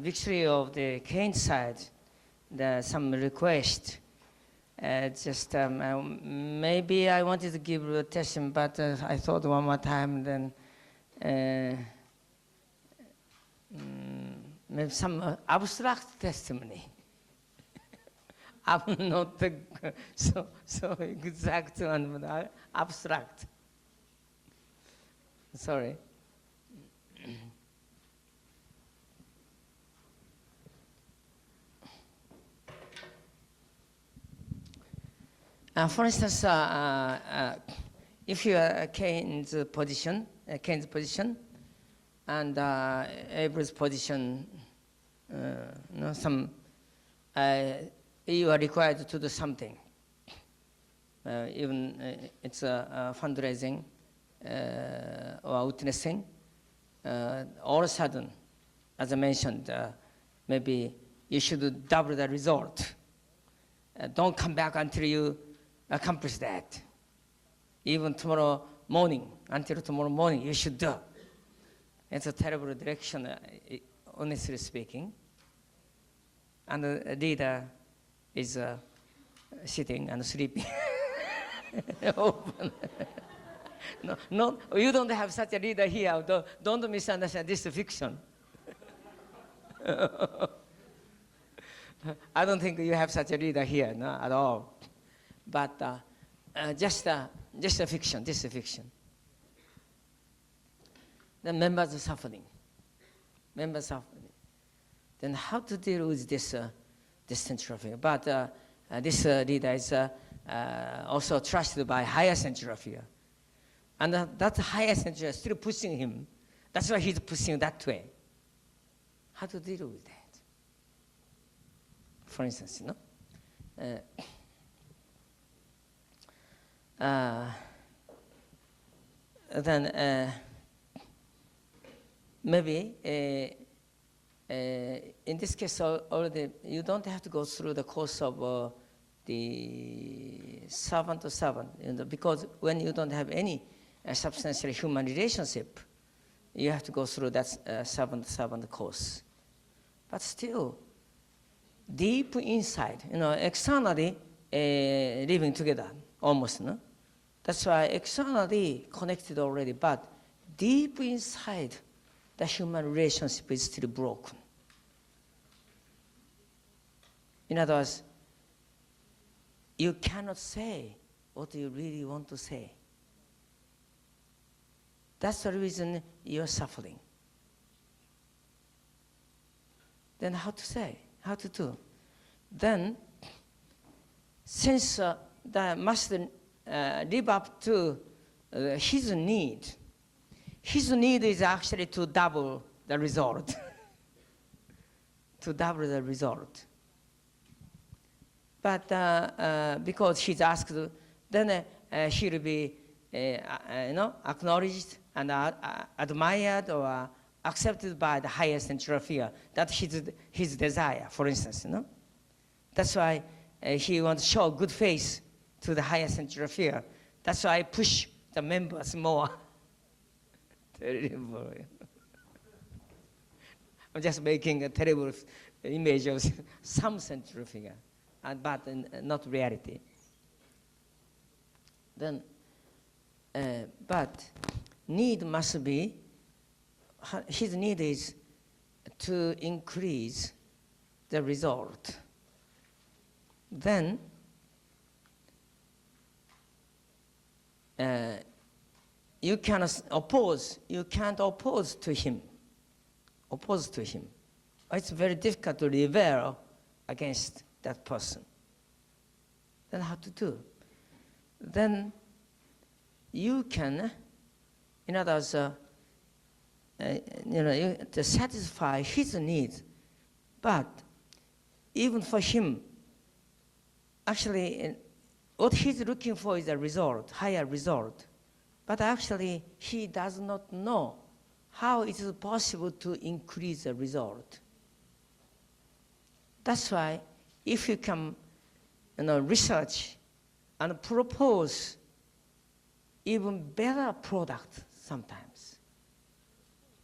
victory of the Cain side, some request. Maybe I wanted to give a testimony, but I thought one more time, then maybe some abstract testimony. I'm not so exact and abstract. Sorry. For instance, if you are Cain's position, and Abel's position, you are required to do something. Even it's fundraising or witnessing. All of a sudden, as I mentioned, maybe you should double the result. Don't come back until you accomplish that. Even tomorrow morning, until tomorrow morning, you should do. It's a terrible direction, honestly speaking. And the leader is sitting and sleeping. Open. No, you don't have such a leader here. Don't misunderstand. This is fiction. I don't think you have such a leader here, no, at all. But just a fiction. This is a fiction. The members are suffering. Then how to deal with this central figure? But this leader is also trusted by higher central figure. And that higher central is still pushing him. That's why he's pushing that way. How to deal with that? For instance, then maybe in this case already you don't have to go through the course of the servant to servant, because when you don't have any substantial human relationship, you have to go through that servant to servant course. But still, deep inside, externally living together, almost, no? That's why externally connected already, but deep inside, the human relationship is still broken. In other words, you cannot say what you really want to say. That's the reason you're suffering. Then how to say? How to do? Then, since that must live up to his need is actually to double the result. To double the result. But because he's asked, then he'll be acknowledged and admired or accepted by the higher central figure. That's his desire, for instance. That's why he wants to show good face to the higher central figure. That's why I push the members more. Terrible. I'm just making a terrible image of some central figure, but not reality. Then, but need must be, his need is to increase the result. Then, you can't oppose to him. It's very difficult to rebel against that person. Then how to do? Then you can, in other words, to satisfy his needs, but even for him, actually, what he's looking for is a result, higher result. But actually, he does not know how it is possible to increase the result. That's why, if you can, research and propose even better product sometimes,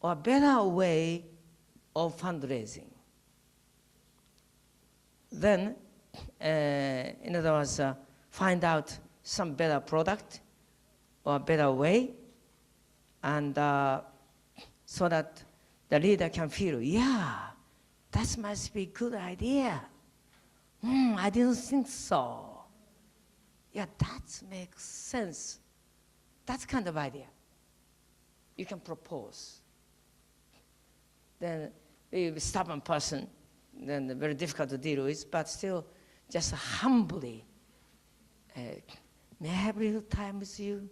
or better way of fundraising, then, in other words, find out some better product or better way, and so that the leader can feel, yeah, that must be a good idea. I didn't think so. Yeah, that makes sense. That kind of idea you can propose. Then a stubborn person, then very difficult to deal with, but still just humbly, may I have a little time with you?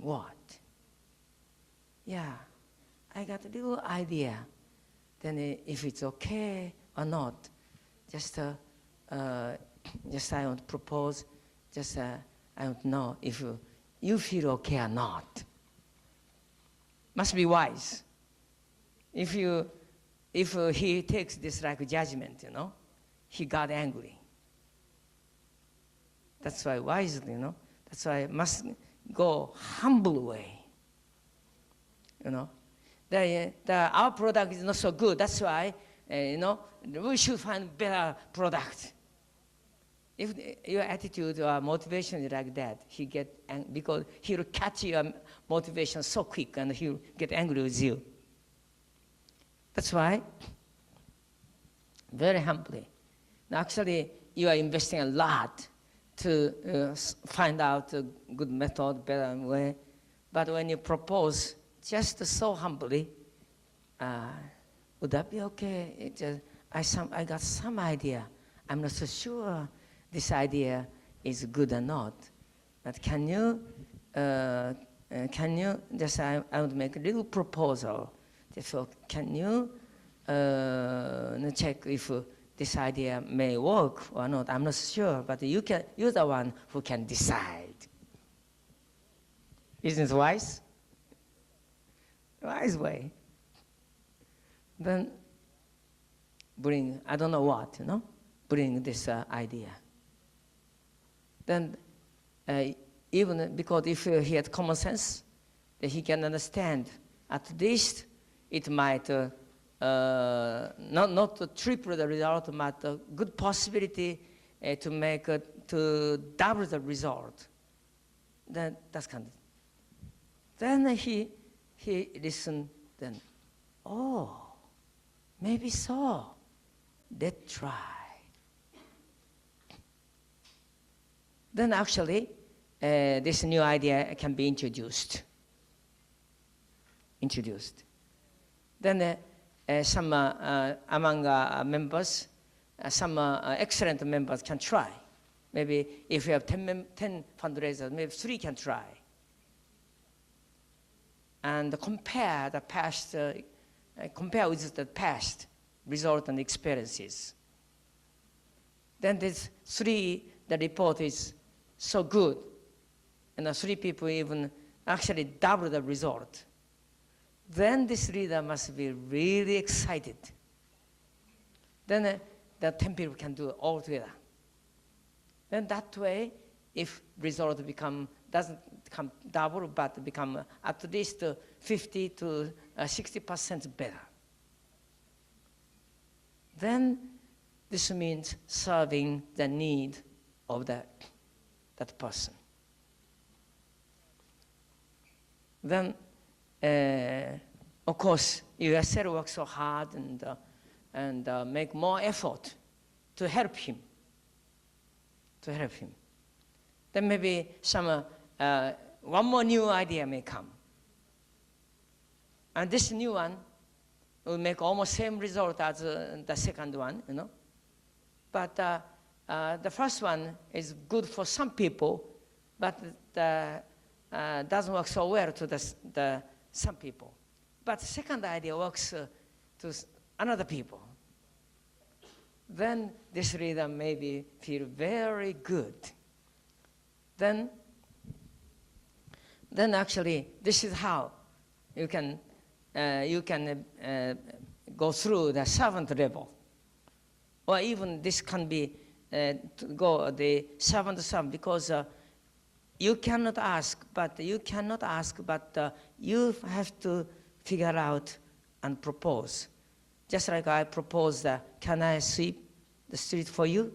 What? Yeah, I got a little idea. Then if it's okay or not, just I want to propose, just I don't know if you feel okay or not. Must be wise. If he takes this like judgment, he got angry. That's why wisely, that's why must go humble way. Our product is not so good. That's why, we should find better product. If your attitude or motivation is like that, because he'll catch your motivation so quick and he'll get angry with you. That's why, very humbly. Now, actually, you are investing a lot to find out a good method, better way. But when you propose, just so humbly, would that be okay? I got some idea. I'm not so sure this idea is good or not. But can you just, I want to make a little proposal. Therefore, can you check if this idea may work or not? I'm not sure, but you're the one who can decide. Isn't it wise? Wise way. Then bring, I don't know what, bring this idea. Then even because if he had common sense, that he can understand, at least it might not triple the result, but a good possibility to double the result. That's kind of. Then he listened. Then, maybe so. Let's try. Then actually, this new idea can be introduced. Then some among members, some excellent members can try. Maybe if you have 10 fundraisers, maybe 3 can try. And compare the past, compare with the past result and experiences. Then this 3, the report is so good, and the 3 people even actually double the result. Then this leader must be really excited. Then the 10 people can do it all together. Then that way, if result doesn't become double, but become at least 50 to 60% better. Then this means serving the need of that person. Then, of course, you yourself work so hard and make more effort to help him. Then maybe one more new idea may come. And this new one will make almost same result as the second one, But the first one is good for some people, but doesn't work so well to some people. But the second idea works to another people. Then this leader maybe feel very good. Then actually, this is how you can go through the servant level, or even this can be to go the servant, because you cannot ask, but you have to figure out and propose. Just like I proposed, can I sweep the street for you?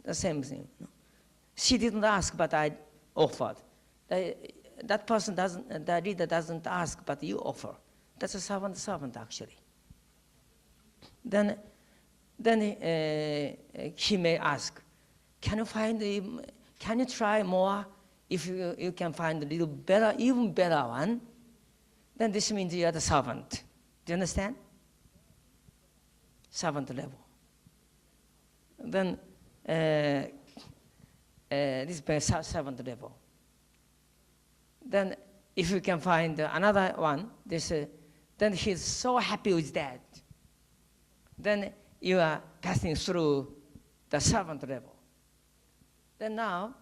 The same thing. She didn't ask, but I offered. That person doesn't, the leader doesn't ask, but you offer. That's a servant actually. Then he may ask, can you try more? If you can find a little better, even better one, then this means you are the servant. Do you understand? Servant level. Then this is servant level. Then if you can find another one, then he's so happy with that. Then you are passing through the servant level. Then now,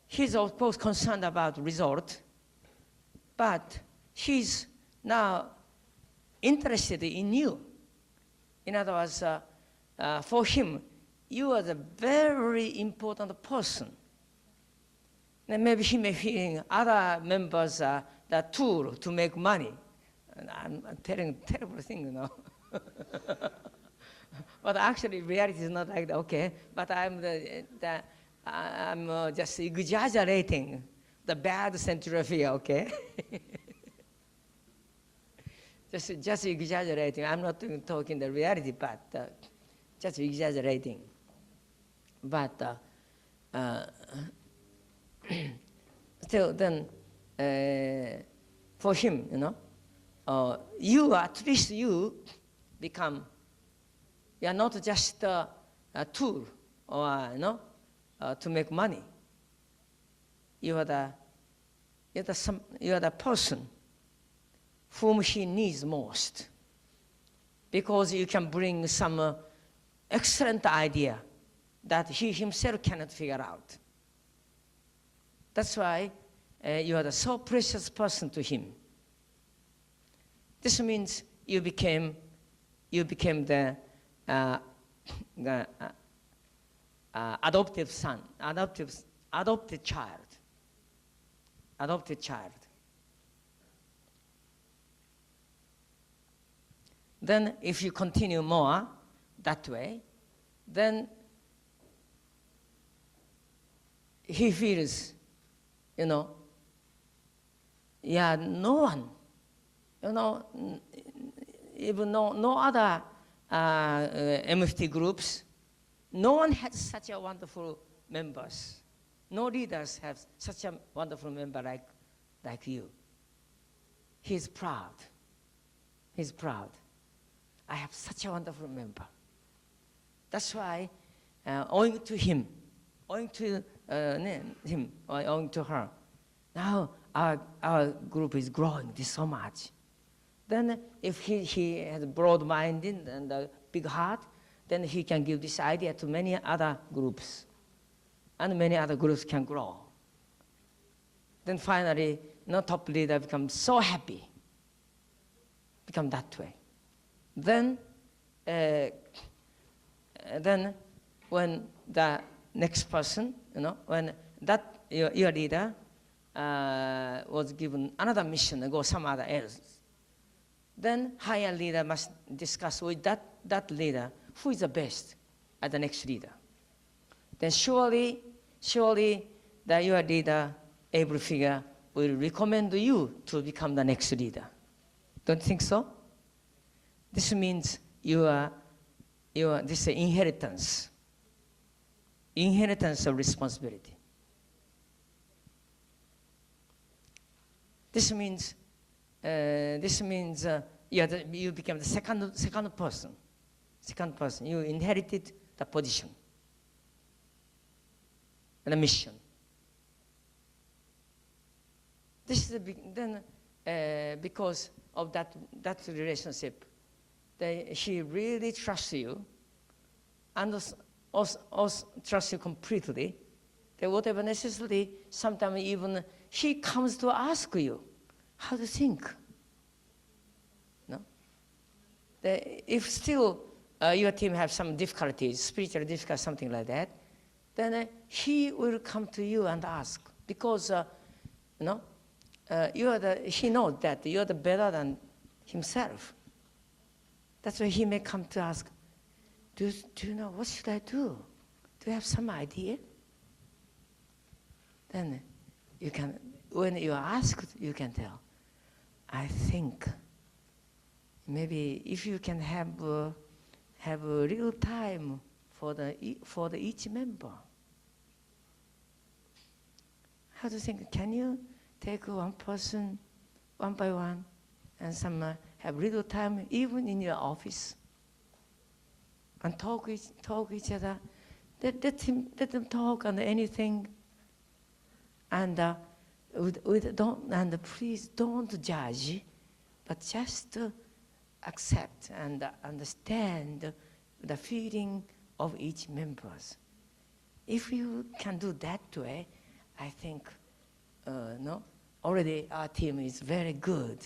he's of course concerned about result, but he's now interested in you. In other words, for him, you are the very important person. Then maybe he may feeling other members are the tool to make money. And I'm telling a terrible thing, you know. But actually, reality is not like that. Okay, but I'm just exaggerating the bad centrifugal. Okay. just exaggerating. I'm not talking the reality, but just exaggerating. But still, then for him, you know, you at least you become. You are not just a tool, or you know, to make money. You are the person whom he needs most, because you can bring some excellent idea that he himself cannot figure out. That's why you are the so precious person to him. This means you became the adoptive son, adopted child. Then if you continue more that way, then he feels, you know, yeah, no one, you know, even no other MFT groups, no one has such a wonderful members. No leaders have such a wonderful member like you. He's proud. He's proud. I have such a wonderful member. That's why, owing to him, owing to him, or owing to her, now our group is growing so much. Then if he has broad-minded and a big heart, then he can give this idea to many other groups. And many other groups can grow. Then finally, top leader becomes so happy. Become that way. Then when the next person, you know, when that your leader was given another mission to go somewhere else, then higher leader must discuss with that leader who is the best as the next leader. Then surely your leader, able figure, will recommend you to become the next leader. Don't you think so? This means this is inheritance of responsibility. This means you become the second person. You inherited the position and the mission. This is then because of that relationship, she really trusts you, and also trusts you completely. That whatever necessity, sometimes even she comes to ask you how to think. No? If still your team have some difficulties, spiritual difficulties, something like that, then he will come to you and ask, because he knows that you are the better than himself. That's why he may come to ask, do you know what should I do? Do you have some idea? Then you can, when you are asked, you can tell. I think maybe if you can have a real time for each member. How to think? Can you take one person one by one, and some have little time even in your office, and talk each other. Let them talk on anything, and please don't judge, but just accept and understand the feeling of each members. If you can do that way, I think already our team is very good,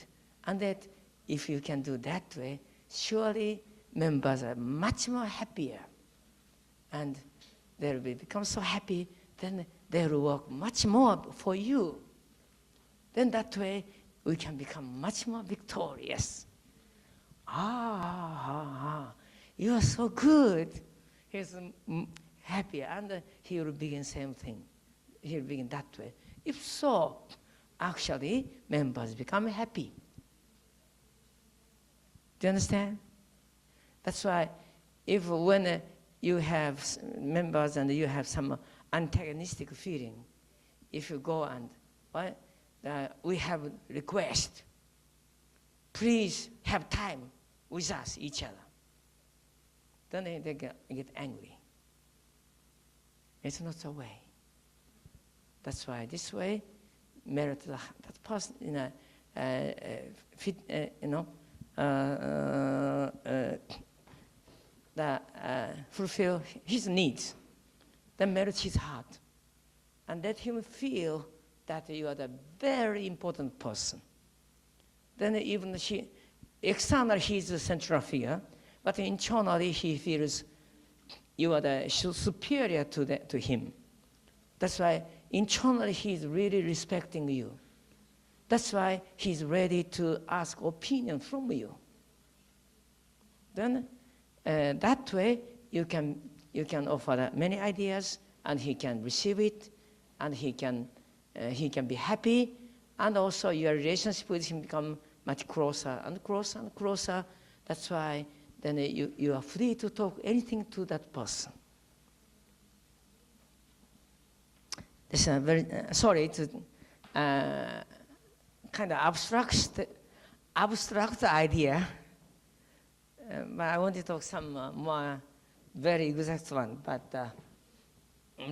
and that if you can do that way, surely members are much more happier, and they'll become so happy, then they'll work much more for you. Then that way we can become much more victorious. You are so good. He's happier, and he will begin same thing. He will begin that way. If so, actually, members become happy. Do you understand? That's why if when you have members and you have some antagonistic feeling, if you go and, we have request, please have time with us, each other. Then they get angry. It's not the way. That's why this way, merit that person, fulfill his needs, then merit his heart, and let him feel that you are the very important person. Then even externally he's the central figure, but internally he feels you are the superior to him. That's why internally he's really respecting you. That's why he's ready to ask opinion from you. Then that way you can offer many ideas, and he can receive it, and he can be happy, and also your relationship with him become much closer and closer and closer. That's why then you are free to talk anything to that person. This is very sorry to kind of abstract idea, but I want to talk some more very exact one. But a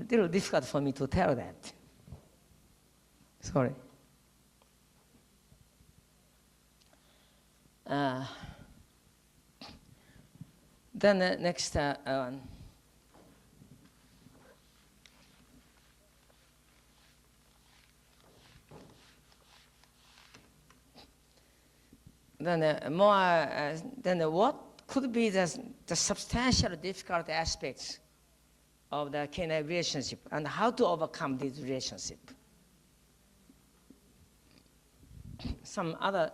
little difficult for me to tell that. Sorry. Then next one. Then what could be the substantial difficult aspects of the canine relationship, and how to overcome this relationship? Some other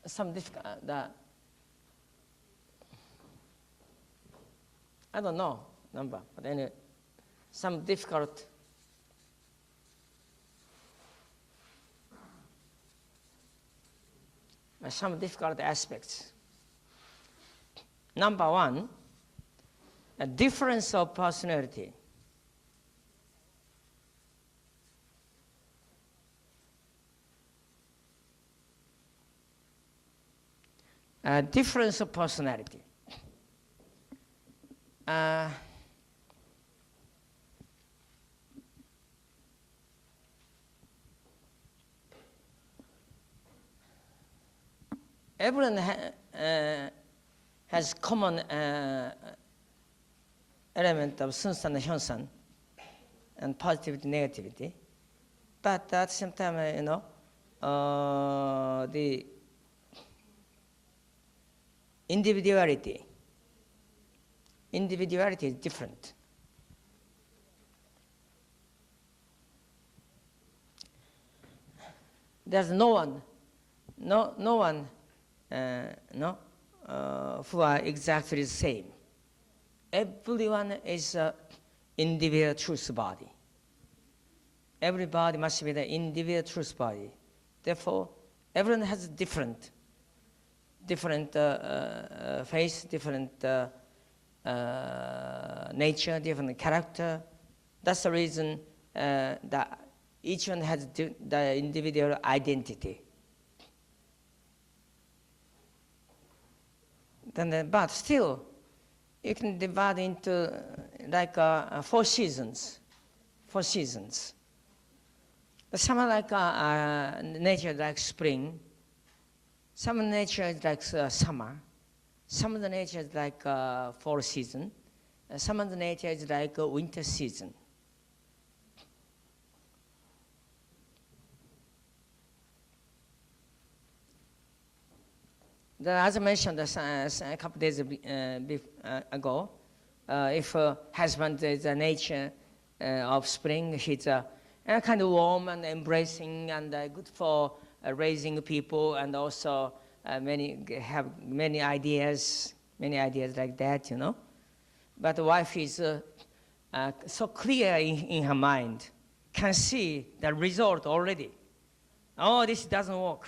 some difficult I don't know number, but anyway, some difficult aspects. Number one, a difference of personality. A difference of personality. Everyone has common element of sunsan and hyunsan, and positivity, negativity, but at the same time, the individuality is different. There's no one who are exactly the same. Everyone is an individual truth body. Every body must be the individual truth body. Therefore, everyone has different face, different nature, different character. That's the reason that each one has the individual identity. Then, but still, you can divide into like 4 seasons. 4 seasons. Some are like nature like spring. Some of the nature is like summer. Some of the nature is like fall season. Some of the nature is like winter season. As I mentioned a couple days ago, if husband is a nature of spring, he's kind of warm and embracing and good for raising people, and also have many ideas like that, you know. But the wife is so clear in her mind, can see the result already. Oh, this doesn't work.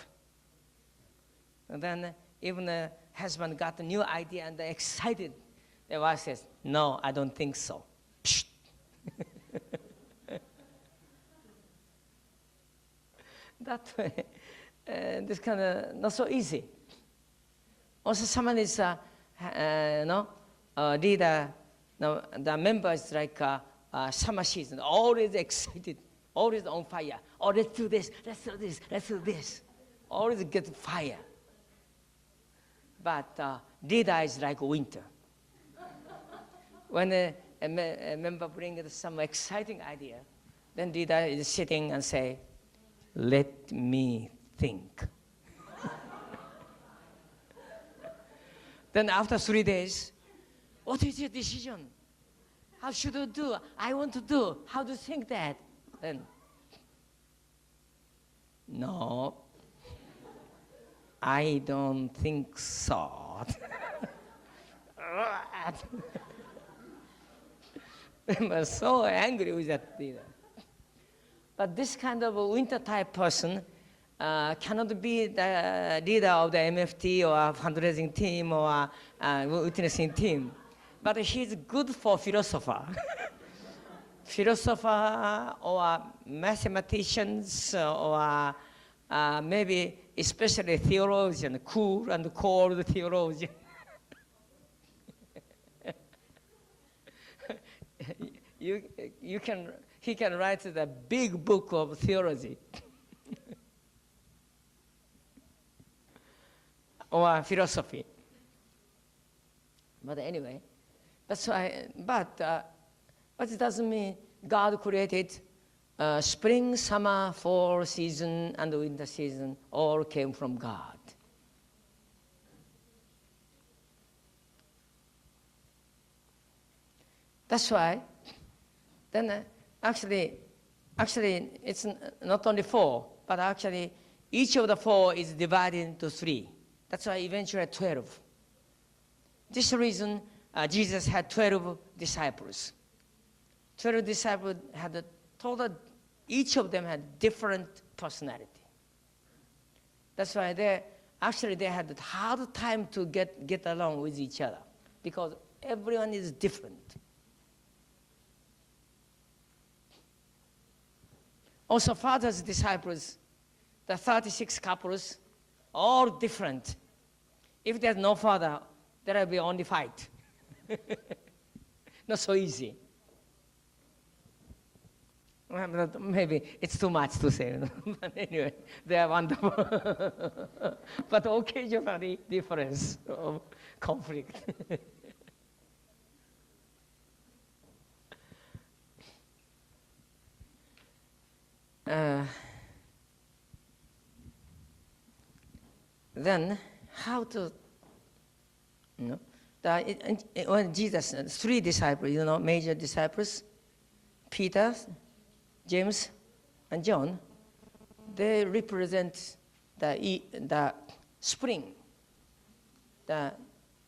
And then even the husband got a new idea and excited. The wife says, no, I don't think so. That way, this kind of not so easy. Also, someone is, leader, the member is like summer season, always excited, always on fire. Oh, let's do this, let's do this, let's do this. Always get fire. But leader is like winter. When a member brings some exciting idea, then leader is sitting and say, let me think. Then after 3 days, what is your decision? How should I do? I want to do. How do you think that? Then, no, I don't think so. I'm so angry with that leader. But this kind of a winter type person cannot be the leader of the MFT or fundraising team or witnessing team. But he's good for philosopher. Philosopher or mathematicians or maybe especially theologian, cool and cold theologian. He can write the big book of theology or philosophy. But anyway, that's why. But it doesn't mean God created spring, summer, fall season, and winter season. All came from God. That's why. Then actually, it's not only 4, but actually each of the 4 is divided into 3. That's why eventually 12. This reason Jesus had 12 disciples. 12 disciples had a total, each of them had different personality. That's why they had a hard time to get along with each other, because everyone is different. Also, Father's disciples, the 36 couples, all different. If there's no Father, there will be only fight. Not so easy. Well, maybe it's too much to say. But anyway, they are wonderful. But occasionally, difference of conflict. Then, how to, when Jesus, 3 disciples, major disciples, Peter, James, and John, they represent the spring, the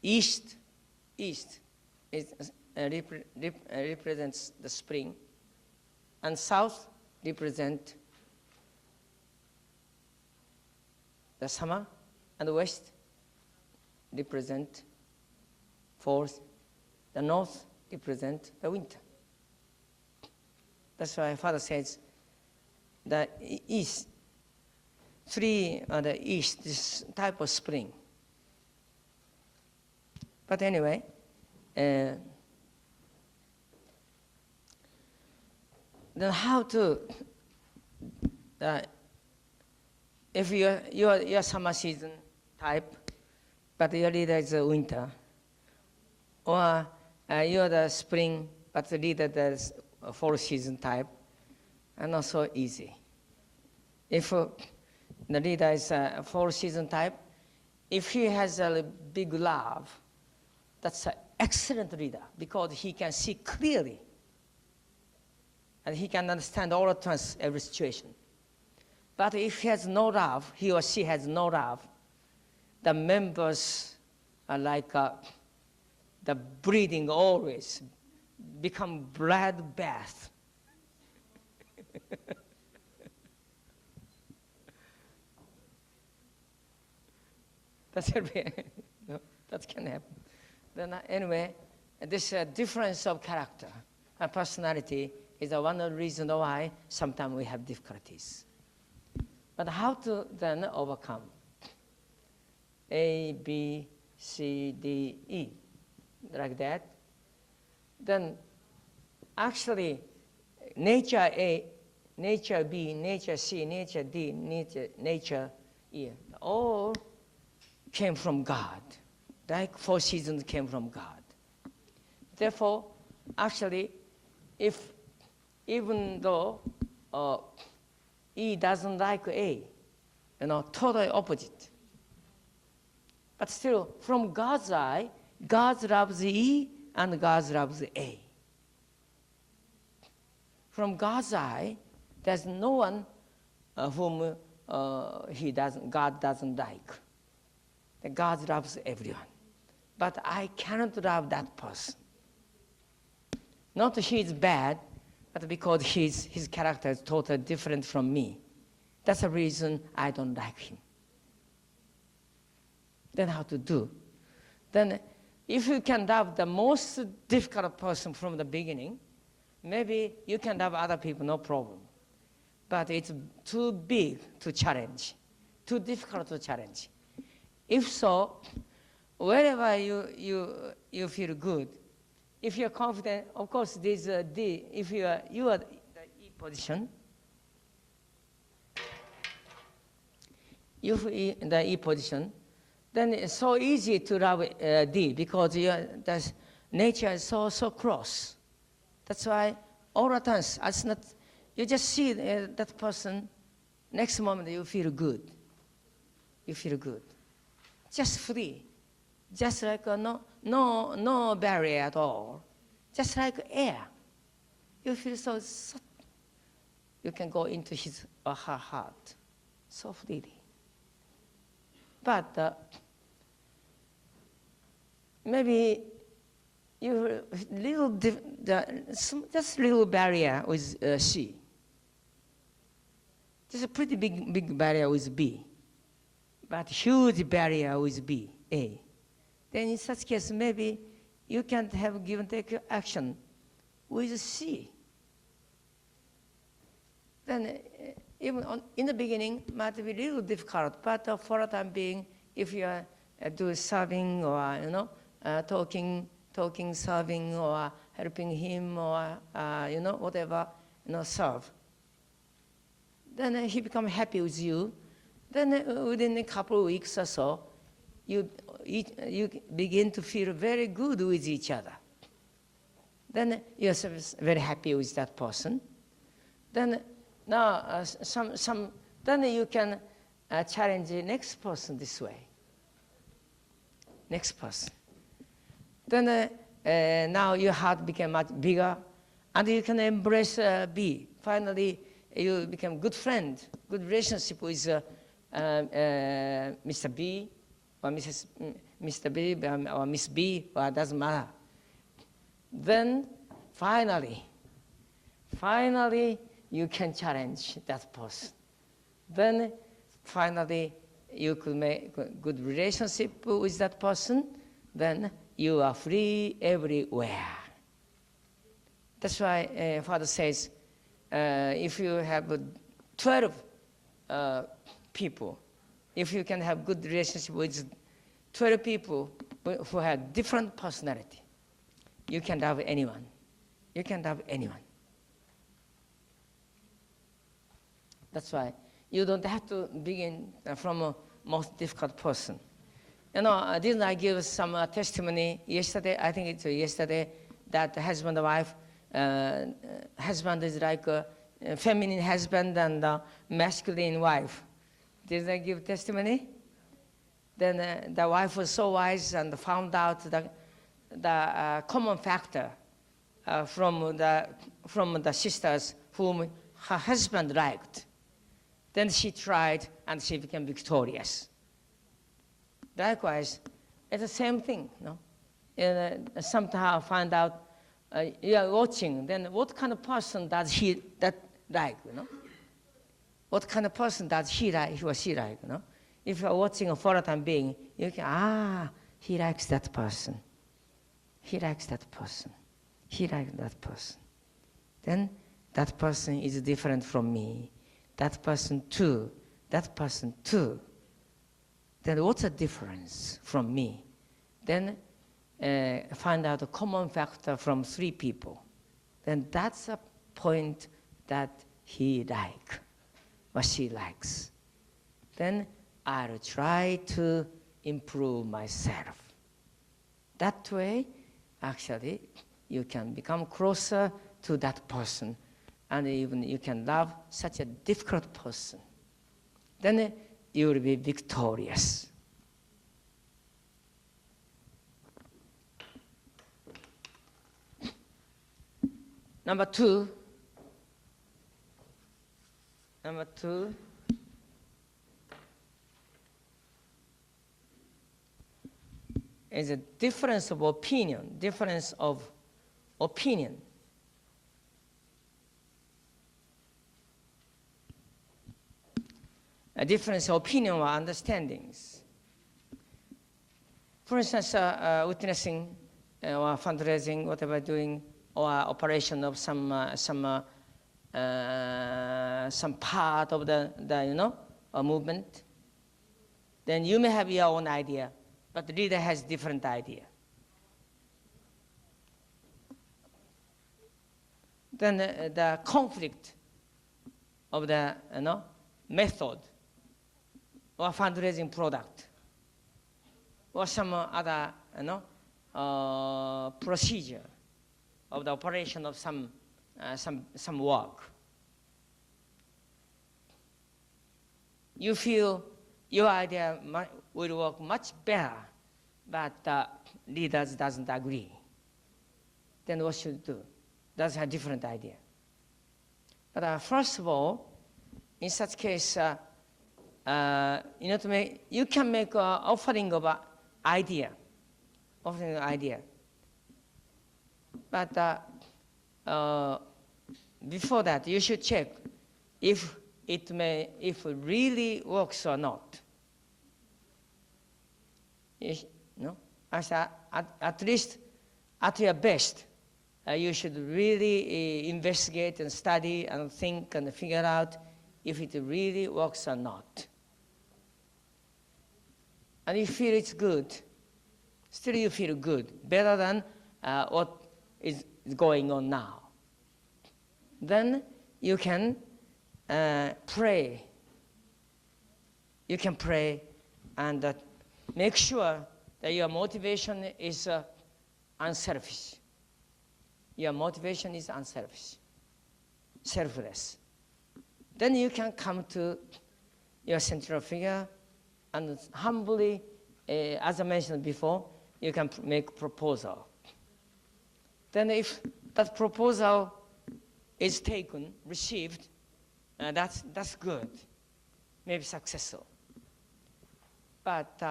East represents the spring, and south represent the summer, and the west represent fall. The north represent the winter. That's why Father says the east, three are the east, this type of spring. But anyway, then how to, if you're summer season type, but your leader is winter, or you're the spring, but the leader is fall season type, and not so easy. If the leader is a fall season type, if he has a big love, that's an excellent leader because he can see clearly and he can understand all at once every situation. But if he has no love, he or she has no love, the members are like the breathing always become blood bath. That can happen. Then anyway, this difference of character and personality is one of the reasons why sometimes we have difficulties. But how to then overcome? A, B, C, D, E, like that. Then actually nature A, nature B, nature C, nature D, nature E, all came from God. Like 4 seasons came from God. Therefore, actually, if even though E doesn't like A, totally opposite. But still, from God's eye, God loves E and God loves A. From God's eye, there's no one whom God doesn't like. God loves everyone. But I cannot love that person. Not that he is bad, but because his character is totally different from me. That's the reason I don't like him. Then how to do? Then if you can love the most difficult person from the beginning, maybe you can love other people, no problem. But it's too big to challenge, too difficult to challenge. If so, wherever you feel good, if you're confident, of course, this D, if you are the E position, if in the E position, then it's so easy to love D because the nature is so close. That's why all the times, you just see that person, next moment you feel good. You feel good. Just free. Just like no barrier at all. Just like air. You feel so you can go into his or her heart so freely. But maybe you just little barrier with C. There's a pretty big barrier with B, but huge barrier with B, A. Then in such case, maybe you can have give and take action with C. Then even in the beginning, might be a little difficult, but for the time being, if you are doing serving or talking, serving or helping him or whatever, serve, then he become happy with you. Then within a couple of weeks or so, you begin to feel very good with each other. Then you're very happy with that person. Then now then you can challenge the next person this way. Next person. Then now your heart became much bigger, and you can embrace B. Finally, you become good friend, good relationship with Mr. B or Mrs. Mr. B or Miss B, or doesn't matter. Then finally, you can challenge that person. Then finally, you could make a good relationship with that person. Then you are free everywhere. That's why Father says, if you have 12 people, if you can have good relationship with 12 people who have different personality, you can love anyone. You can love anyone. That's why you don't have to begin from a most difficult person. You know, didn't I give some testimony yesterday? I think it's yesterday, that husband and wife, husband is like a feminine husband and a masculine wife. Didn't I give testimony? Then the wife was so wise and found out the common factor from the sisters whom her husband liked. Then she tried and she became victorious. Likewise, it's the same thing, no? Somehow find out you are watching, then what kind of person does he like, you know? What kind of person does he or she like, you know? If you are watching for a time being, you can, he likes that person. He likes that person. He likes that person. Then that person is different from me. That person too. That person too. Then what's the difference from me? Then find out a common factor from 3 people. Then that's a point that he likes or she likes. Then I'll try to improve myself. That way, actually, you can become closer to that person, and even you can love such a difficult person. Then you will be victorious. Number two, is a difference of opinion, A difference of opinion or understandings. For instance, witnessing or fundraising, whatever doing, or operation of some part of the movement. Then you may have your own idea, but the leader has different idea. Then the conflict of the method or fundraising product or some other procedure of the operation of some work. You feel your idea will work much better, but the leaders doesn't agree. Then what should you do? That's a different idea. But first of all, in such case, you can make an offering of an idea. But before that, you should check if it really works or not. At least at your best, you should really investigate and study and think and figure out if it really works or not. And you feel it's good, still you feel good, better than what is going on now. Then you can pray. You can pray and make sure that your motivation is unselfish. Your motivation is unselfish, selfless. Then you can come to your central figure and humbly, as I mentioned before, you can make proposal. Then if that proposal is taken, received, that's good, maybe successful. But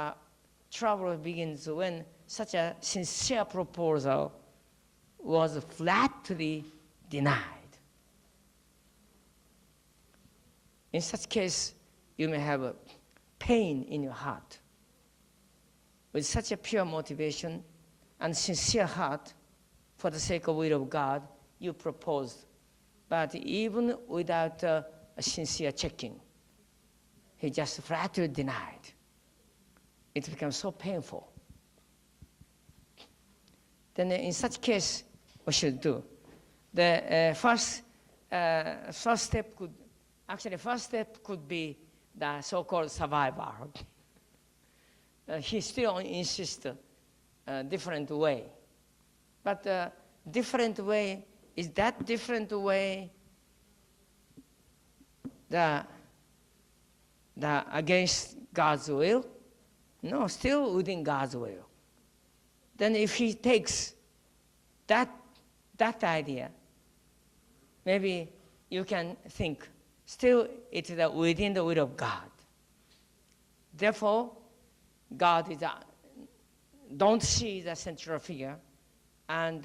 trouble begins when such a sincere proposal was flatly denied. In such case, you may have a pain in your heart. With such a pure motivation and sincere heart, for the sake of will of God, you proposed. But even without a sincere checking, he just flatly denied. It becomes so painful. Then in such case, what should do? The first step could be the so-called survivor. He still insists a different way. But different way, is that different way the against God's will? No, still within God's will. Then if he takes that idea, maybe you can think, still it is within the will of God. Therefore, God is don't see the central figure and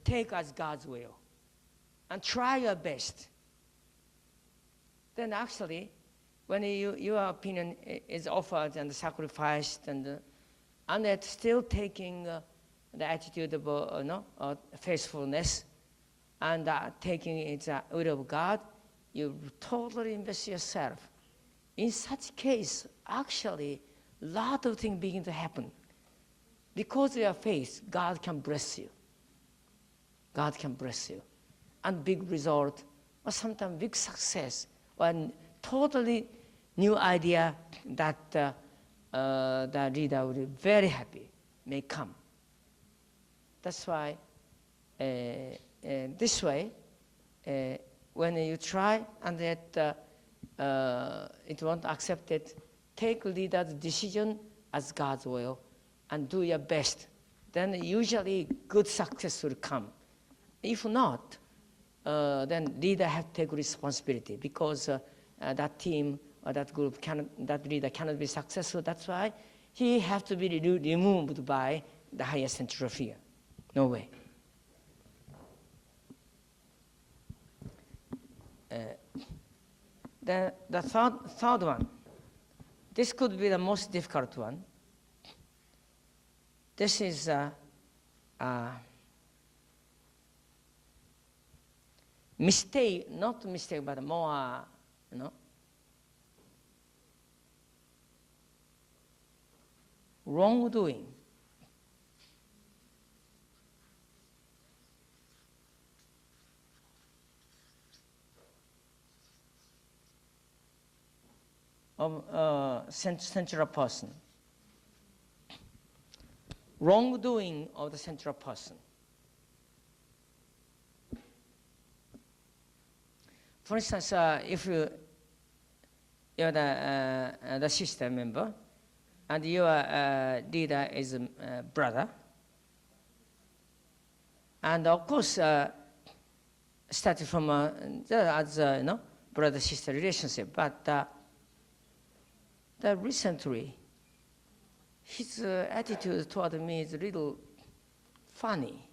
take as God's will and try your best. Then actually, when your opinion is offered and sacrificed and yet still taking the attitude of faithfulness and taking it will of God, you totally invest yourself. In such case, actually, a lot of things begin to happen. Because of your faith, God can bless you. God can bless you. And big result, or sometimes big success, or totally new idea that the leader will be very happy may come. That's why this way, when you try and yet it won't accept it, take leader's decision as God's will and do your best. Then usually good success will come. If not, then leader have to take responsibility because that team or that group, that leader cannot be successful. That's why he has to be removed by the higher central figure. No way. The third one, this could be the most difficult one. This is mistake, not mistake, but more, wrongdoing. Of central person. Wrongdoing of the central person. For instance, if you're the sister member, and your leader is a brother, and of course, started from as brother-sister relationship, but recently, his attitude toward me is a little funny,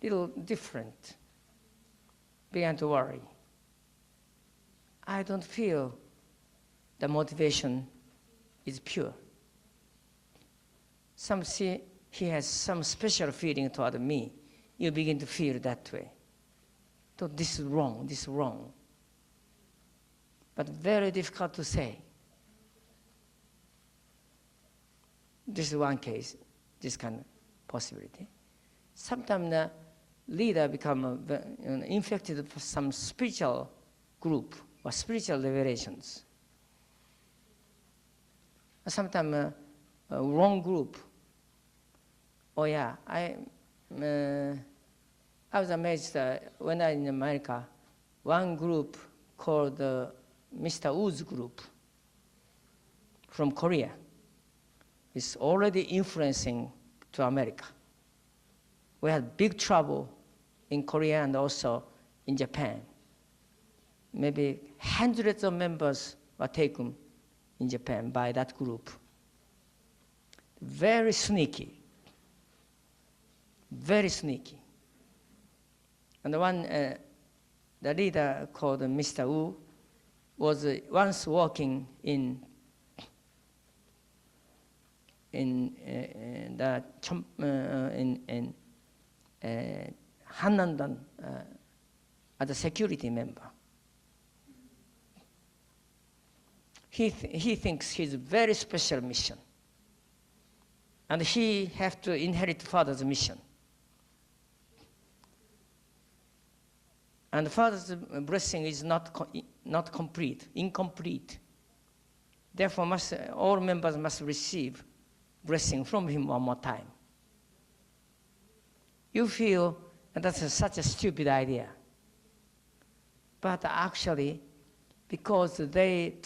little different. Began to worry. I don't feel the motivation is pure. Some see he has some special feeling toward me. You begin to feel that way. So this is wrong, this is wrong. But very difficult to say. This is one case, this kind of possibility. Sometimes the leader become infected with some spiritual group or spiritual revelations. Sometimes wrong group. Oh yeah, I was amazed when I in America, one group called Mr. Wu's group from Korea is already influencing to America. We had big trouble in Korea and also in Japan. Maybe hundreds of members were taken in Japan by that group. Very sneaky. Very sneaky. And the leader called Mr. Wu was once working in Hanamdan as a security member. He thinks he's a very special mission. And he has to inherit father's mission. And father's blessing is not complete, incomplete. Therefore, all members must receive blessing from him one more time. You feel that's such a stupid idea. But actually, because they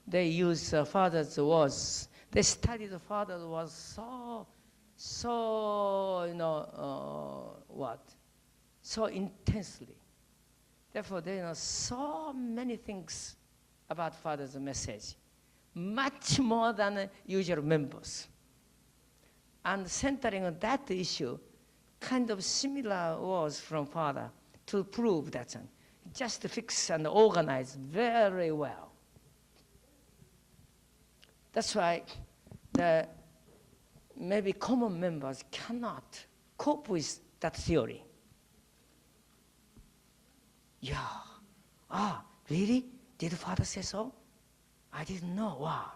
used father's words, they studied the father's words so intensely. Therefore, they know so many things about father's message, much more than usual members. And centering on that issue, kind of similar words from father to prove that, just fix and organize very well. That's why maybe common members cannot cope with that theory. Yeah. Really? Did father say so? I didn't know. Wow.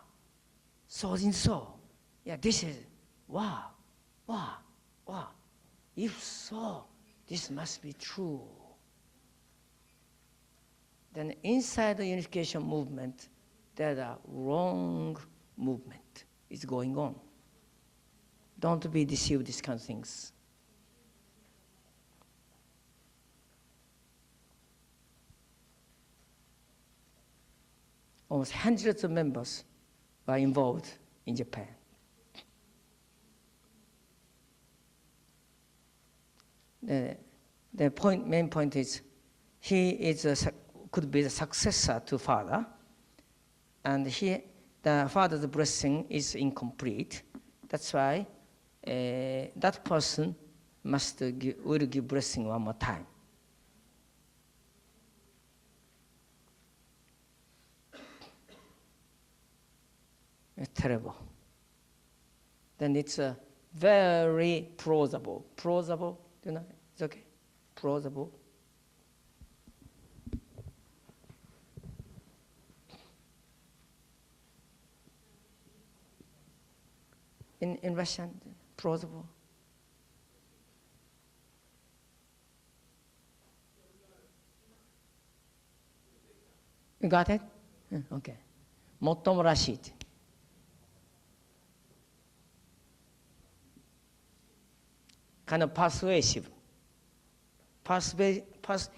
So and so. Yeah, this is, wow. If so, this must be true. Then inside the unification movement, there's a wrong movement is going on. Don't be deceived, these kind of things. Almost hundreds of members were involved in Japan. The main point is, he could be the successor to father, and the father's blessing is incomplete. That's why that person will give blessing one more time. It's terrible. Then it's very plausible. Plausible, you know, it's okay. Plausible. In Russian, plausible. You got it? Okay. もっともらしい. Kind of persuasive.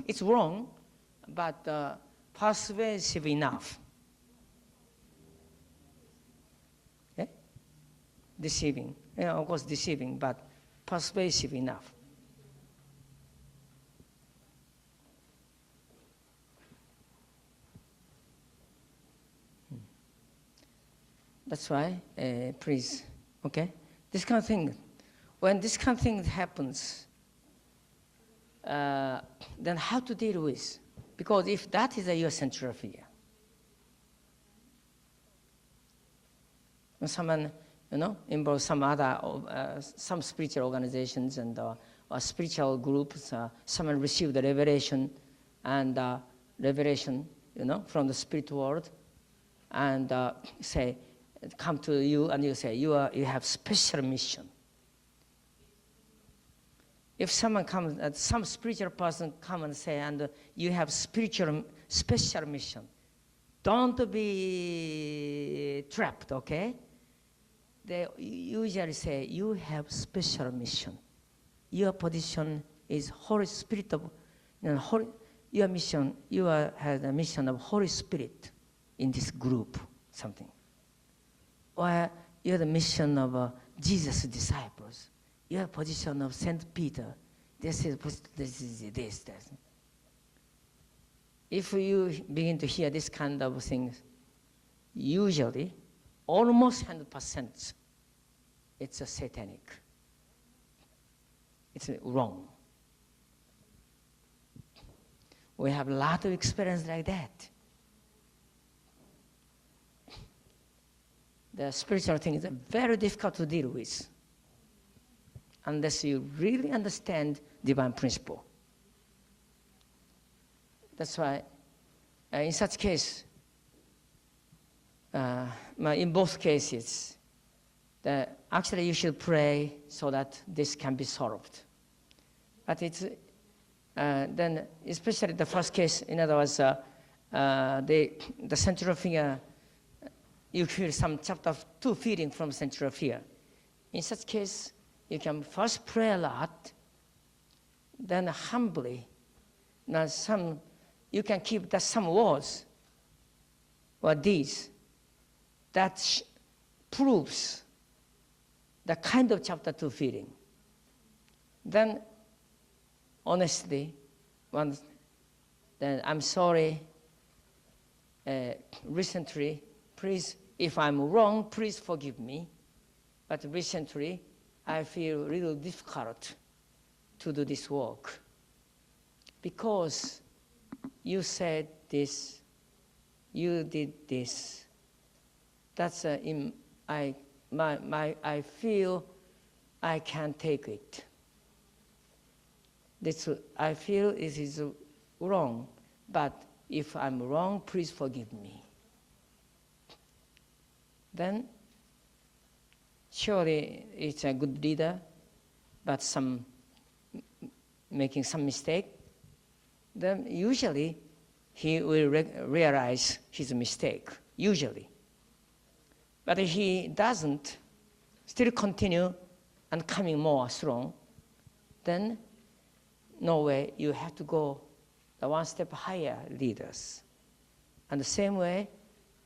It's wrong, but persuasive enough. Yeah? Deceiving. Yeah, of course, deceiving, but persuasive enough. That's why, please, okay? This kind of thing. When this kind of thing happens, then how to deal with? Because if that is your central fear, when someone, involves some other, some spiritual organizations and spiritual groups, someone received the revelation and revelation, from the spirit world, and say, come to you and you say, you have special mission. If someone comes, some spiritual person come and say, and you have special mission, don't be trapped, okay? They usually say, you have special mission. Your position is Holy Spirit of, your mission, you have the mission of Holy Spirit in this group, something. Or you're the mission of Jesus' disciples. Your position of Saint Peter, this is this. If you begin to hear this kind of things, usually almost 100% it's a satanic. It's wrong. We have a lot of experience like that. The spiritual thing is very difficult to deal with unless you really understand divine principle. That's why in such case, in both cases, actually you should pray so that this can be solved. But it's then, especially the first case, in other words, the central figure, you feel some chapter 2 feeling from central figure. In such case, you can first pray a lot, then humbly. Now you can keep some words or deeds that proves the kind of chapter 2 feeling. Then, honestly, then I'm sorry, recently, please, if I'm wrong, please forgive me. But recently, I feel a little difficult to do this work because you said this, you did this. That's I feel I can't take it. I feel it is wrong, but if I'm wrong, please forgive me. Then, surely it's a good leader, but making some mistake, then usually he will realize his mistake, usually. But if he doesn't, still continue and coming more strong, then no way, you have to go the one step higher leaders. And the same way,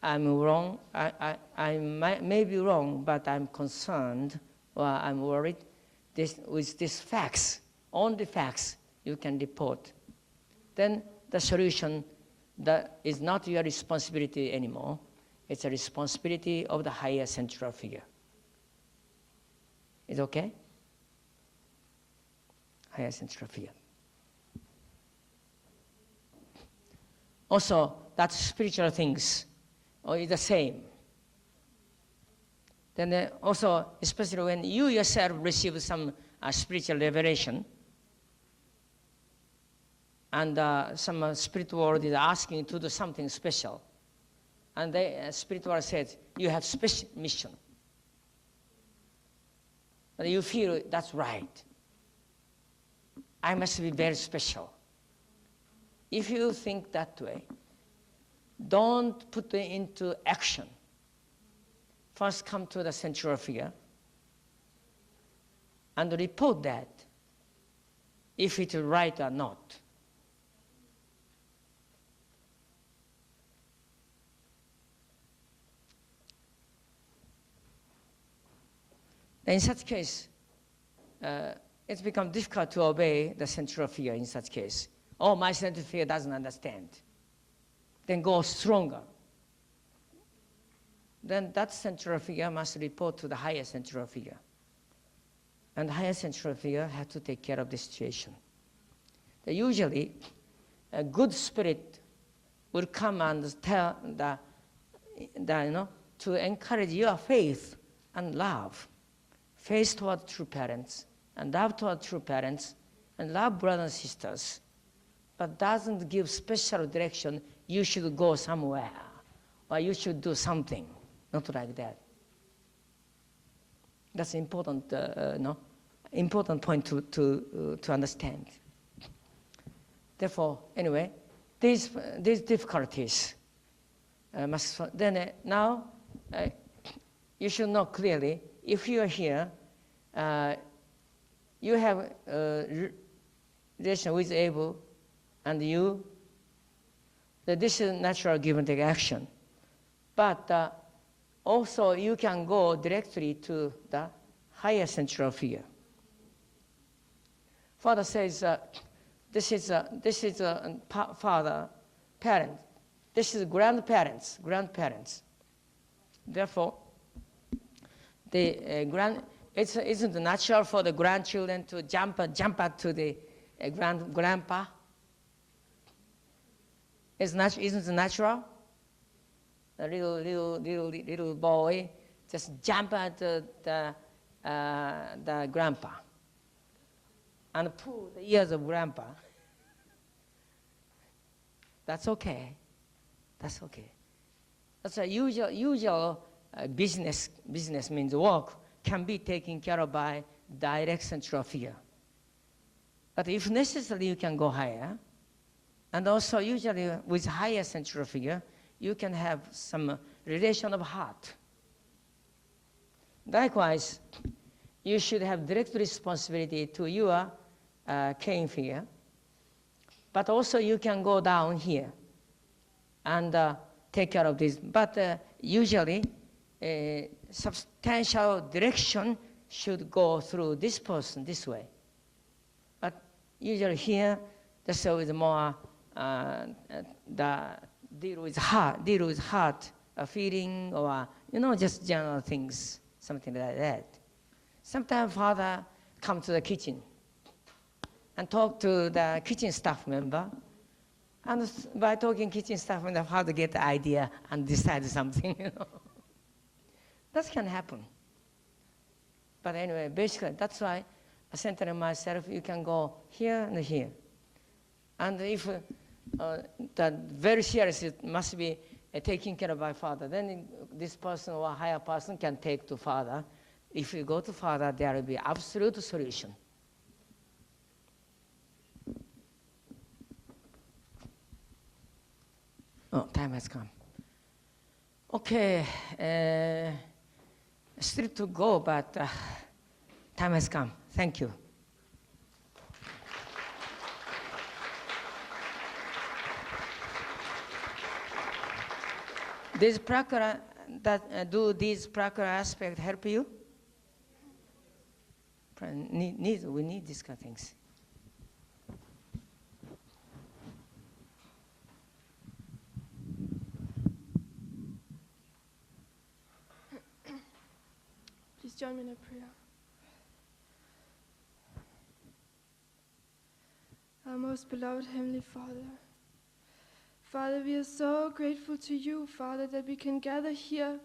I'm wrong, I may be wrong, but I'm concerned or I'm worried with these facts, only facts you can report. Then the solution that is not your responsibility anymore. It's a responsibility of the higher central figure. Is it okay? Higher central figure. Also, that spiritual things is the same. Then also, especially when you yourself receive some spiritual revelation, and some spiritual world is asking you to do something special, and the spiritual world says, you have special mission. But you feel that's right. I must be very special. If you think that way, don't put it into action. First come to the central figure and report that, if it is right or not. In such case, it's become difficult to obey the central figure in such case. Oh, my central figure doesn't understand. Then go stronger. Then that central figure must report to the higher central figure. And the higher central figure has to take care of the situation. Usually, a good spirit will come and tell to encourage your faith and love. Faith toward true parents, and love toward true parents, and love brothers and sisters, but doesn't give special direction, you should go somewhere, or you should do something, not like that. That's important, important point to understand. Therefore, anyway, these difficulties now you should know clearly. If you are here, you have a relation with able, and you, that this is natural give and take action. But also you can go directly to the higher central figure. Father says, this is a father, parent. This is grandparents. Therefore, It's isn't natural for the grandchildren to jump out to the grandpa. Isn't it natural? The little boy just jump at the grandpa and pull the ears of grandpa. That's okay. That's okay. That's a usual business means work can be taken care of by direct central figure. But if necessary, you can go higher. And also usually with higher central figure, you can have some relation of heart. Likewise, you should have direct responsibility to your cane figure. But also you can go down here and take care of this. But usually, substantial direction should go through this person this way. But usually here, that's always more the deal with heart, a feeling, or just general things, something like that. Sometimes father come to the kitchen and talk to the kitchen staff member, and by talking kitchen staff member, how to get the idea and decide something. That can happen. But anyway, basically, that's why centering myself, you can go here and here. And if that very serious, it must be taken care of by father, then this person or a higher person can take to father. If you go to father, there will be absolute solution. Oh, time has come. Okay, still to go, but time has come. Thank you. These prakara, do these prakara aspects help you? We need these kind of things. Please join me in a prayer. Our most beloved Heavenly Father, we are so grateful to you, Father, that we can gather here